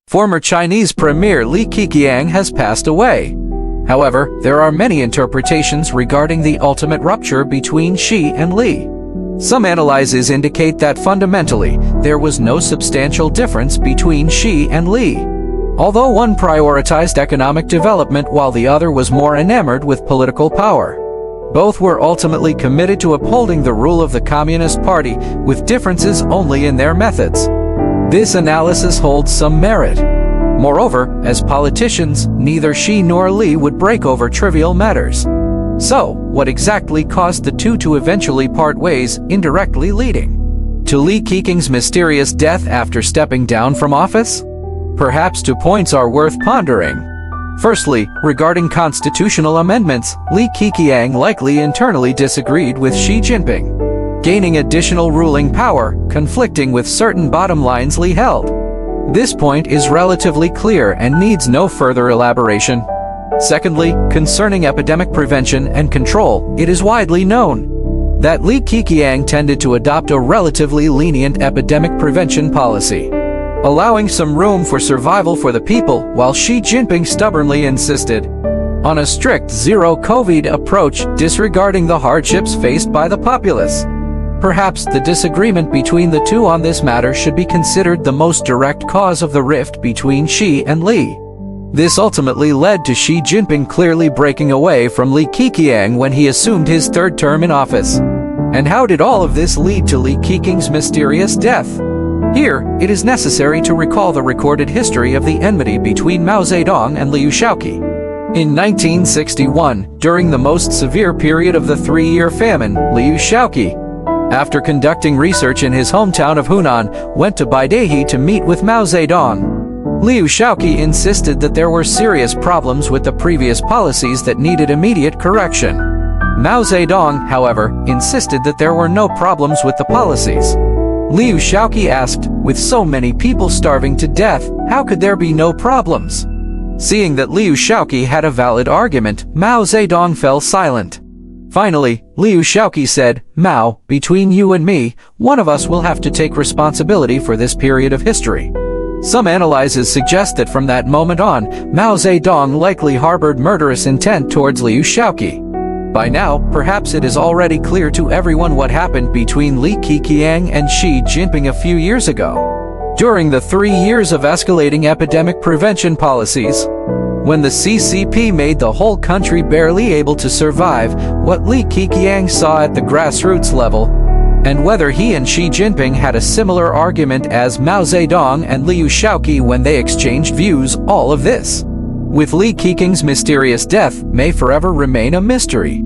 Former Chinese Premier Li Keqiang has passed away. However, there are many interpretations regarding the ultimate rupture between Xi and Li. Some analyses indicate that fundamentally, there was no substantial difference between Xi and Li. Although one prioritized economic development while the other was more enamored with political power. Both were ultimately committed to upholding the rule of the Communist Party, with differences only in their methods. This analysis holds some merit. Moreover, as politicians, neither Xi nor Li would break over trivial matters. So, what exactly caused the two to eventually part ways, indirectly leading to Li Keqiang's mysterious death after stepping down from office? Perhaps two points are worth pondering. Firstly, regarding constitutional amendments, Li Keqiang likely internally disagreed with Xi Jinping, gaining additional ruling power, conflicting with certain bottom lines Li held. This point is relatively clear and needs no further elaboration. Secondly, concerning epidemic prevention and control, it is widely known that Li Keqiang tended to adopt a relatively lenient epidemic prevention policy, allowing some room for survival for the people, while Xi Jinping stubbornly insisted on a strict zero-COVID approach, disregarding the hardships faced by the populace. Perhaps the disagreement between the two on this matter should be considered the most direct cause of the rift between Xi and Li. This ultimately led to Xi Jinping clearly breaking away from Li Keqiang when he assumed his third term in office. And how did all of this lead to Li Keqiang's mysterious death? Here, it is necessary to recall the recorded history of the enmity between Mao Zedong and Liu Shaoqi. In 1961, during the most severe period of the three-year famine, Liu Shaoqi, after conducting research in his hometown of Hunan, went to Baidehe to meet with Mao Zedong. Liu Shaoqi insisted that there were serious problems with the previous policies that needed immediate correction. Mao Zedong, however, insisted that there were no problems with the policies. Liu Shaoqi asked, with so many people starving to death, how could there be no problems? Seeing that Liu Shaoqi had a valid argument, Mao Zedong fell silent. Finally, Liu Shaoqi said, "Mao, between you and me, one of us will have to take responsibility for this period of history." Some analyses suggest that from that moment on, Mao Zedong likely harbored murderous intent towards Liu Shaoqi. By now, perhaps it is already clear to everyone what happened between Li Keqiang and Xi Jinping a few years ago. During the 3 years of escalating epidemic prevention policies, when the CCP made the whole country barely able to survive, what Li Keqiang saw at the grassroots level, and whether he and Xi Jinping had a similar argument as Mao Zedong and Liu Shaoqi when they exchanged views, all of this, with Li Keqiang's mysterious death, may forever remain a mystery.